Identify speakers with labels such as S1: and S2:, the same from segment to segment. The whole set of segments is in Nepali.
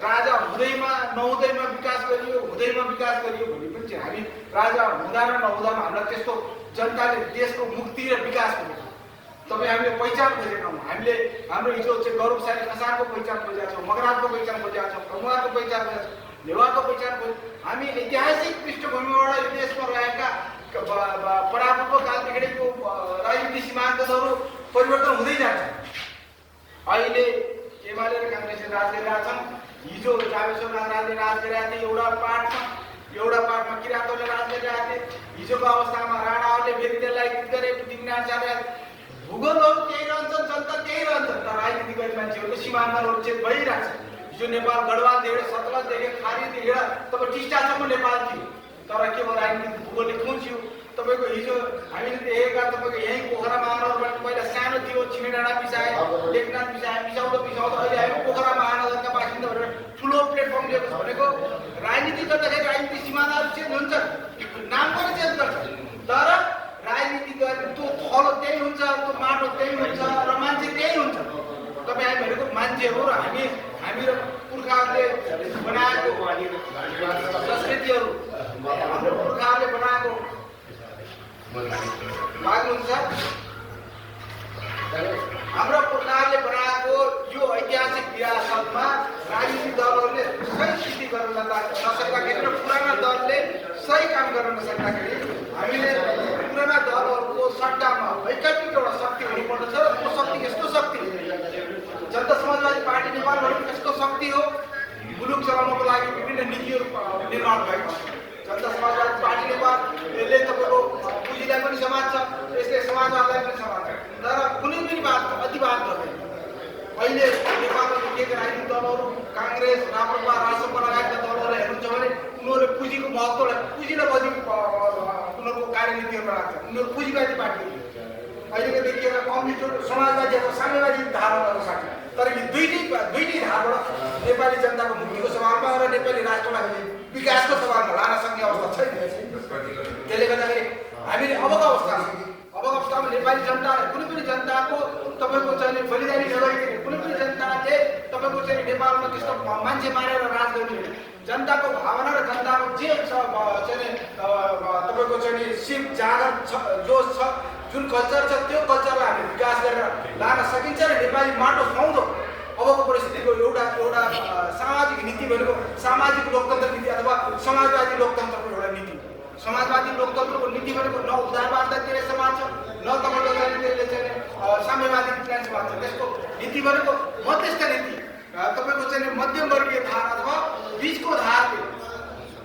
S1: राजा हुँदैमा नहुँदैमा विकास गरियो, हुँदैमा विकास गरियो भने पनि चाहिँ हामी राजा हुँदा र नहुँदामा हामीलाई त्यस्तो जनताले देशको मुक्ति र विकास खोजेको तपाईँ हामीले पहिचान खोजेका हौँ। हामीले हाम्रो हिजो चाहिँ गौरवशाली खसारको पहिचान खोजेका छौँ, मगराजको पहिचान खोजेका छौँ, कमुवारको पहिचान खोजेका छौँ, नेवारको पहिचान खोजे। हामी ऐतिहासिक पृष्ठभूमिबाट यो देशमा रहेका परापूर्व कालदेखिको राजनीतिक सिद्धान्तहरू परिवर्तन हुँदै जान्छ। अहिले एमाले र काङ्ग्रेसले राज गरिरहेका छन्। हिजो जावेश्वर राजले राज गरिरहेका थिए एउटा पार्टमा किराँतहरूले राज गरिरहेका थिए। हिजोको अवस्थामा राणाहरूले फेरि त्यसलाई गरे, पृथ्वीनारायण शाहले। भूगोलहरू त्यही रहन्छन्, जनता त्यही रहन्छन्, तर राजनीति गर्ने मान्छेहरूको सीमान्तहरू चेत भइरहेको छ। हिजो नेपाल गढवालदेखि सतलजदेखि खारीदेखि तपाईँ टिस्टासम्म नेपाल थियो, तर के भयो राजनीतिक भूगोलले खुम्च्यो। तपाईँको हिजो हामीले देखेका तपाईँको यहीँ पोखरा महानगरबाट पहिला सानो थियो, छिमेडाँडा पिसाए, लेखनाथ पिसाए, पिसाउँदो अहिले हामी पोखरा महानगरका बासिन्दा भनेर ठुलो प्लेटफर्म लिएको छ। भनेको राजनीति गर्दाखेरि राजनीतिक सिमानाहरू चेन्ज हुन्छ, नाम पनि चेन्ज गर्छ, तर राजनीति गर्ने त्यो थलो त्यही हुन्छ, त्यो माटो त्यही हुन्छ र मान्छे त्यही हुन्छ। तपाईँ हामी भनेको मान्छे हो र हामी र पुर्खाहरूले बनाएको संस्कृतिहरू, हाम्रो पुर्खाहरूले बनाएको माग्नुहुन्छ। हाम्रो पुर्खाहरूले बनाएको यो ऐतिहासिक विरासतमा राजनीतिक दलहरूले सही स्थिति गर्न नसक्दाखेरि र पुराना दलले सही काम गर्न नसक्दाखेरि हामीले पुराना दलहरूको सट्टामा वैकल्पिक एउटा शक्ति हुनुपर्दछ। र त्यो शक्ति यस्तो शक्ति जनता समाजवादी पार्टी नेपाल भनेको यस्तो शक्ति हो, मुलुक चलाउनको लागि विभिन्न नीतिहरू निर्माण भएको छ। जनता समाजवादी पार्टी नेपाल यसले तपाईँको पुँजीलाई पनि समात्छ, यसले समाजवादलाई पनि समात्छ, तर कुनै पनि बातको अतिवाद गर्दैन। अहिले नेपालमा देखिएका राजनीतिक दलहरू काङ्ग्रेस, राप्रपा, रासपा लगायतका दलहरूलाई हेर्नुहुन्छ भने उनीहरूले पुँजीको महत्त्वलाई बढी उनीहरूको कार्यनीतिहरूमा राख्छ। उनीहरू पुँजीवादी पार्टी हो। अहिलेको देखिएका कम्युनिस्ट समाजवादीहरू साम्यवादी धारमा गर्न सक्छ, तर यी दुईटै धारबाट नेपाली जनताको मुक्तिको सवालमा र नेपाली राष्ट्रलाई विकासको सवालमा लान सक्ने अवस्था छैन। त्यसले गर्दाखेरि हामीले अबको अवस्थामा नेपाली जनता, कुनै पनि जनताको तपाईँको चाहिँ बलिदानी नगरिकन कुनै पनि जनताले तपाईँको चाहिँ नेपालमा त्यस्तो मान्छे मारेर राज गर्ने होइन। जनताको भावना र जनताको जे छ चाहिँ तपाईँको चाहिँ सिप जागर छ, जोस छ, जुन कल्चर छ, त्यो कल्चरलाई हामीले विकास गरेर लान सकिन्छ। र नेपाली माटो सुहाउँदो अबको परिस्थितिको एउटा सामाजिक नीति भनेको सामाजिक लोकतन्त्र नीति अथवा समाजवादी लोकतन्त्रको एउटा नीति। समाजवादी लोकतन्त्रको नीति भनेको न उदारवादतिर समाज छ, न तपाईँको चाहिँ त्यसले चाहिँ साम्यवादी समाज छ। त्यसको नीति भनेको मध्यस्थ नीति, तपाईँको चाहिँ मध्यमवर्गीय धार अथवा बिचको धारले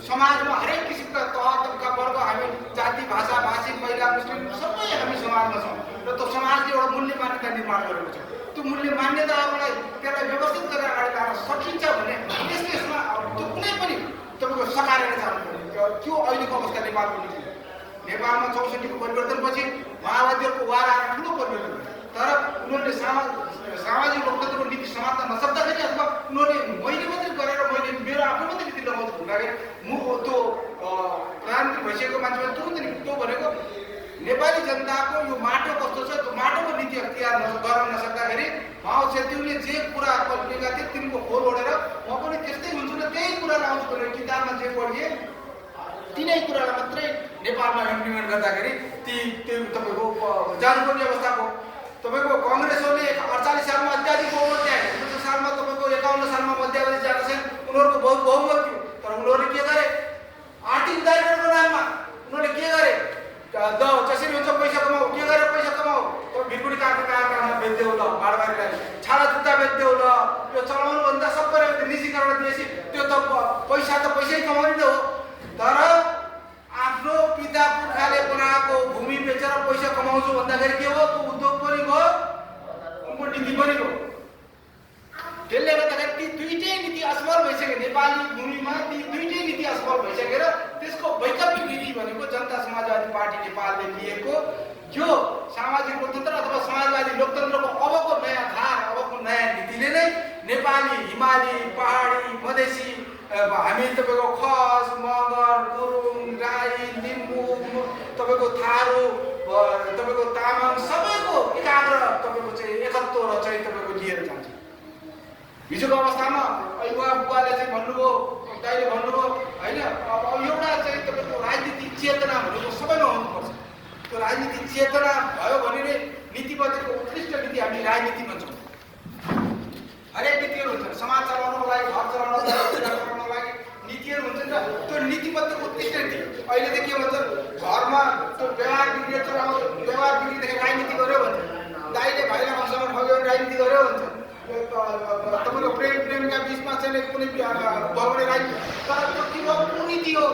S1: समाजमा हरेक किसिमका तह तबका वर्ग, हामी जाति भाषा भाषी, महिला मुस्लिम सबै हामी समाजमा छौँ र त्यो समाजले एउटा मूल्य मान्यता निर्माण गरेको छ। त्यो मूल्य मान्यताहरूलाई त्यसलाई व्यवस्थित गरेर अगाडि लान सकिन्छ भने त्यसमा त्यो कुनै पनि तपाईँको सकारेर जानुपर्ने त्यो अहिलेको अवस्था नेपालको नीति। नेपालमा 64को परिवर्तनपछि माओवादीहरूको वार आएर ठुलो परिवर्तन भयो, तर उनीहरूले सामाजिक लोकतन्त्रको नीति समाप्त नसक्दाखेरि अथवा उनीहरूले मैले मात्रै गरेर मैले मेरो आफ्नो मात्रै नीति लगाउँछु भन्दाखेरि त्यो प्रधानमन्त्री भइसकेको मान्छेले तुरुन्त त्यो भनेको नेपाली जनताको यो माटो कस्तो छ, त्यो माटोको नीति अख्तियार गर्न नसक्दाखेरि माओ सेतुङले जे कुरा कल्पिएका थिए तिनको खोल ओढेर म पनि त्यस्तै हुन्छु र त्यही कुरा लाउँछु भनेर किताबमा जे पढिए तिनै कुरालाई मात्रै नेपालमा इम्प्लिमेन्ट गर्दाखेरि त्यो तपाईँको जानुपर्ने अवस्थाको। तपाईँको कङ्ग्रेसहरूले 48 सालमा अत्याधिक बहुमत ल्याए, 19 सालमा तपाईँको 51 सालमा मध्यावधि जाँदा चाहिँ उनीहरूको बहुमत थियो, तर उनीहरूले के गरे आर्थिक उदारीकरणको नाममा उनीहरूले के गरे जसरी हुन्छ पैसा कमाऊ, के गरेर पैसा कमाऊ, भिरकुडी काठको कारखाना बेच्दै हो ल, माडवारीलाई छाडा जुत्ता बेच्दै हो ल, यो चलाउनुभन्दा सबै निजीकरण दिएपछि त्यो त पैसा त पैसै कमाउने त हो, तर आफ्नो पिता पुर्खाले बनाएको भूमि बेचेर पैसा कमाउँछु भन्दाखेरि के हो, त्यो उद्योग पनि भयो, उनको नीति पनि हो। त्यसले गर्दाखेरि ती दुईटै नीति असफल भइसक्यो। नेपाली भूमिमा ती दुईटै नीति असफल भइसकेर त्यसको वैकल्पिक नीति भनेको जनता समाजवादी पार्टी नेपालले लिएको यो सामाजिक लोकतन्त्र अथवा समाजवादी लोकतन्त्रको अबको नयाँ धार, अबको नयाँ नीतिले नै नेपाली, हिमाली, पहाडी, मधेसी, हामी तपाईँको खस, मगर, गुरुङ, राई, लिम्बू, तपाईँको थारू, तपाईँको तामाङ सबैको एकाग्र तपाईँको चाहिँ एकत्व र चाहिँ तपाईँको लिएर जान्छ। हिजोको अवस्थामा अहिले बुवाले चाहिँ भन्नुभयो, दाइले भन्नुभयो होइन। अब एउटा चाहिँ तपाईँको राजनीतिक चेतना भनेको सबैमा हुनुपर्छ। त्यो राजनीतिक चेतना भयो भने नै नीतिबद्धको उत्कृष्ट नीति हामी राजनीति भन्छौँ। हरेक नीतिहरू हुन्छन्, समाज चलाउनको लागि, घर चलाउनको लागि, रोजगार चलाउनको लागि नीतिहरू हुन्छन् र त्यो नीतिबद्धको उत्कृष्ट नीति। अहिले त के भन्छ, घरमा त्यो व्यवहार बिग्रियो, व्यवहार बिग्रिँदाखेरि राजनीति गर्यो भन्छ, दाइले भाइलाई भन्छ ठग्यो भने राजनीति गर्यो भन्छ, तपाईँको प्रेमिका बिचमा चाहिँ कुनै भयो भने राजनीति। तर त्यो के हो, कुनीति हो,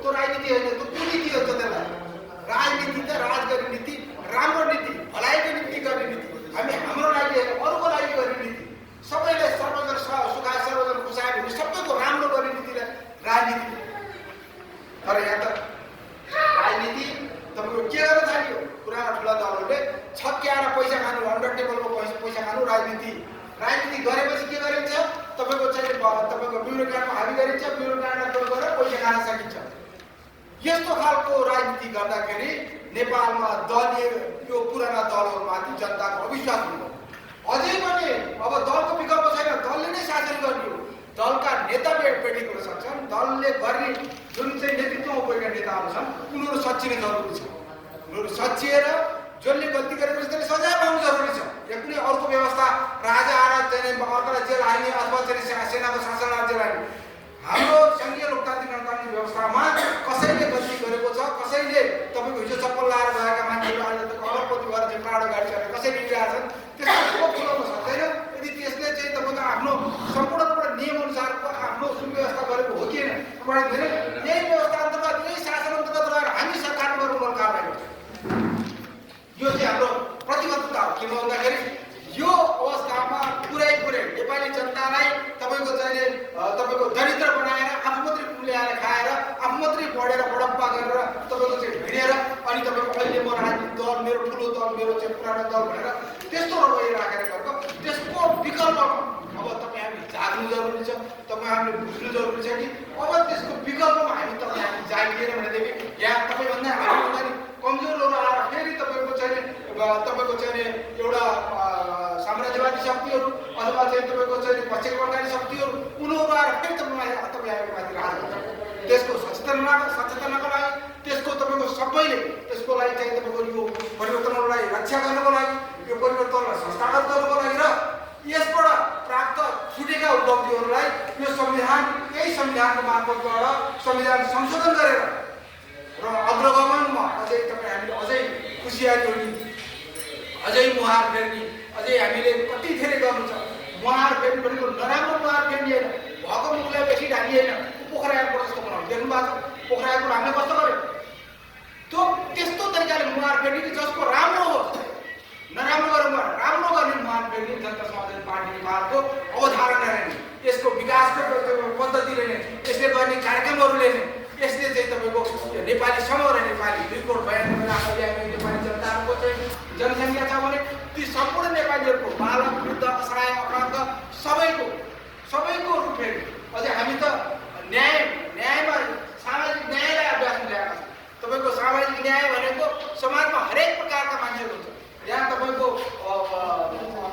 S1: त्यो राजनीति होइन, त्यो कुनीति हो। त्यसलाई राजनीति त राज गर्ने नीति, राम्रो नीति, भलाइको निम्ति गर्ने नीति, हामी हाम्रो लागि होइन अरूको लागि गर्ने नीति, सबैलाई सर्वजन सुखाए सर्वजन खुसाए भने सबैको राम्रो गर्ने नीतिलाई राजनीति। तर यहाँ त राजनीति तपाईँको के गर्न थाल्यो, पुरानो ठुला दलहरूले छक्क्याएर पैसा खानु, अन्डर टेबलको पैसा खानु राजनीति। राजनीति गरेपछि के गरिन्छ, तपाईँको चाहिँ तपाईँको ब्युरोक्राटमा हाबी गरिन्छ, ब्युरोक्राटमा प्रयोग गरेर पैसा खान सकिन्छ। यस्तो खालको राजनीति गर्दाखेरि नेपालमा दलीय यो पुराना दलहरूमाथि जनताको अविश्वास हुनु। अझै पनि अब दलको विकल्प छैन, दलले नै शासन गर्ने हो। दलका नेता पेटिक हुन सक्छन्, दलले गर्ने जुन चाहिँ नेतृत्वमा पुगेका नेताहरू छन् उनीहरू सच्चिने जरुरी छ। उनीहरू सच्चिएर जसले गल्ती गरेपछि त्यसले सजाय पाउनु जरुरी छ। या कुनै अर्को व्यवस्था राजा आएर चाहिँ अर्कालाई जेल हाल्ने अथवा चाहिँ सेनाको शासनलाई जेल हाल्ने, हाम्रो सङ्घीय लोकतान्त्रिक गणतान्त्रिक व्यवस्थामा कसैले गल्ती गरेको छ, कसैले तपाईँको हिजो चप्पल लाएर गएका मान्छेहरू अहिले त कलरपति भएर चाहिँ प्राडो गाडी चलेर कसैले हिँडिरहेका छन्, त्यसको खुलाउन सक्दैन। यदि त्यसले चाहिँ तपाईँको आफ्नो सम्पूर्ण नियमअनुसारको आफ्नो सुव्यवस्था गरेको हो कि होइन, यही व्यवस्था अन्तर्गत यही शासन अन्तर्गत रहेर हामी सरकारमा गर्नु कारवाही गर्छौँ। यो चाहिँ हाम्रो प्रतिबद्धता हो। किन भन्दाखेरि यो अवस्थामा पुरै नेपाली जनतालाई तपाईँको चाहिँ तपाईँको दरिद्र बनाएर आफू मात्रै ल्याएर खाएर आफू मात्रै पढेर बडप्पा गरेर तपाईँको चाहिँ हिँडेर अनि तपाईँको अहिले म राजनीतिक दल, मेरो ठुलो दल, मेरो चाहिँ पुरानो दल भनेर त्यस्तो रवैया राखेर गरेको, त्यसको विकल्पमा अब तपाईँ हामी जाग्नु जरुरी छ, तपाईँ हामीले बुझ्नु जरुरी छ कि अब त्यसको विकल्पमा हामी तपाईँ हामी जागिएर भनेदेखि यहाँ तपाईँभन्दा हामीभन्दा नि कमजोरहरू आएर फेरि तपाईँको चाहिँ एउटा साम्राज्यवादी शक्तिहरू अथवा चाहिँ तपाईँको चाहिँ पश्चिमबङ्गाली शक्तिहरू उनीहरू आएर फेरि तपाईँमाथि राज गर्छ। त्यसको सचेतनाको लागि, त्यसको तपाईँको सबैले त्यसको लागि चाहिँ तपाईँको यो परिवर्तनहरूलाई रक्षा गर्नको लागि, यो परिवर्तनलाई संस्थागत गर्नको लागि र यसबाट प्राप्त छुटेका उपलब्धिहरूलाई यो संविधान, यही संविधानको मार्फतबाट संविधान संशोधन गरेर र अग्रगमनमा अझै तपाईँ हामीले अझै खुसियाली हुने, अझै मुहार फेर्ने, अझै हामीले कति धेरै गर्नु छ। मुहार फेर्ने भनेको नराम्रो मुहार फेर्ने होइन, भएको मुखलाई बेसी ढाली होइन, पोखराको जस्तो बनाउनु देख्नु भएको छ। पोखराको हामीले कस्तो गर्यो, त्यो त्यस्तो तरिकाले मुहार फेर्ने कि जसको राम्रो होस्, नराम्रो गरेर राम्रो गर्ने मुहार फेर्ने जनता समाजवादी पार्टी नेपालको अवधारणा नै, यसको विकासको पद्धतिले नै, यसले गर्ने कार्यक्रमहरूले नै, यसले चाहिँ तपाईँको नेपाली समग्र नेपाली 2 करोड 92 लाख नेपाली जनताको चाहिँ जनसङ्ख्या छ भने ती सम्पूर्ण नेपालीहरूको बालक वृद्ध असहाय अपराध सबैको रूप फेरि अझै हामी त न्यायमा सामाजिक न्यायलाई अभ्यासमा ल्याएका छौँ। तपाईँको सामाजिक न्याय भनेको समाजमा हरेक प्रकारका मान्छेहरू हुन्छ। यहाँ तपाईँको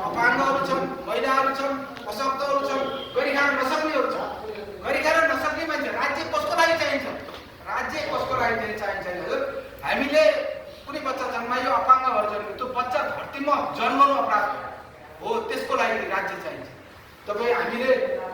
S1: अपाङ्गहरू छन्, महिलाहरू छन्, अशक्तहरू छन्, गरी खान नसक्नेहरू छन्। गरी खान नसक्ने मान्छे राज्य कसको लागि चाहिन्छ, राज्य कसको लागि चाहिन्छ हजुर? हामीले कुनै बच्चा जन्मायो अपाङ्ग भएर जन्मियो, त्यो बच्चा धरतीमा जन्मनु अपराध हो, त्यसको लागि राज्य चाहिन्छ। तपाईँ हामीले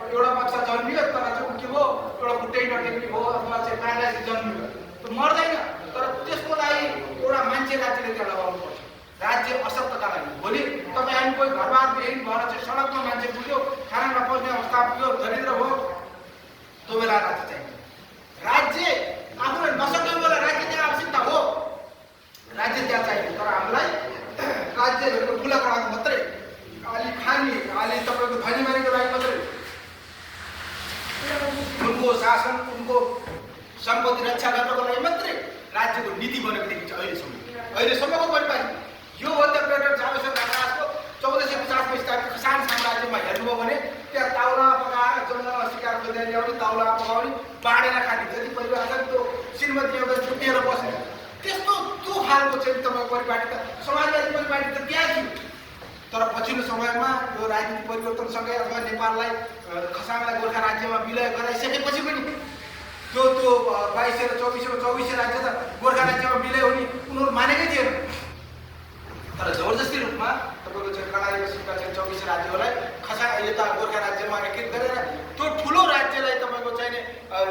S1: एउटा बच्चा जन्मियो तर चाहिँ के भयो, एउटा खुट्टै नटेक्ने भयो अथवा चाहिँ प्यारालाइसिस जन्मियो, त्यो मर्दैन, तर त्यसको लागि एउटा मान्छे राज्यले त्यहाँ लगाउनुपर्छ। राज्य अशक्तका लागि भोलि तपाईँ हामी कोही घरबारदेखि भएर चाहिँ सडकमा मान्छे पुग्यो, खाना नपाउने अवस्था पुग्यो, दरिद्र भयो, त्यो बेला राज्य चाहिन्छ। राज्य आफूलाई नसक्ने बेला राज्य त्यहाँ आवश्यकता हो, राज्य त्यहाँ चाहिन्छ। तर हामीलाई राज्य भनेको ठुला कडा मात्रै, अलि खाने अलि तपाईँको धनीमानीको लागि मात्रै, उनको शासन उनको सम्पत्ति रक्षा गर्नको लागि मात्रै राज्यको नीति बनेको देखिन्छ अहिलेसम्मको परिपाटी। योभन्दा पर्यटन जावेश्वर राजको 1450 स्थापित किसान साम्राज्यमा हेर्नुभयो भने त्यहाँ ताउला पकाएर जङ्गलमा शिकार खोजेर ल्याउने, ताउला पकाउने, बाँडेर खाने, जति परिवार छ त्यो श्रीमती एउटा छुट्टिएर बस्ने, त्यस्तो त्यो खालको चाहिँ तपाईँको परिपाटी त समाजवादी परिपाटी त त्यहाँ थियो। तर पछिल्लो समयमा यो राजनीतिक परिवर्तनसँगै अथवा नेपाललाई खसाङलाई गोर्खा राज्यमा विलय गराइसकेपछि पनि त्यो 22 र 24 राज्य त गोर्खा राज्यमा विलय हुने उनीहरू मानेकै थिएन। तर जबरजस्ती रूपमा तपाईँको चाहिँ कडाई बसेका चाहिँ 24 राज्यहरूलाई यता गोर्खा राज्यमा एकीकृत गरेर त्यो ठुलो राज्यलाई तपाईँको चाहिँ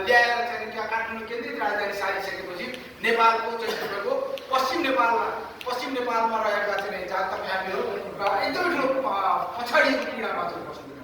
S1: ल्याएर चाहिँ त्यहाँ काठमाडौँ केन्द्रित राजधानी सारिसकेपछि नेपालको चाहिँ तपाईँको पश्चिम नेपालमा रहेका चाहिँ जात तपसीहरू एकदमै ठुलो पछाडिएको पीडामा चाहिँ बस्नु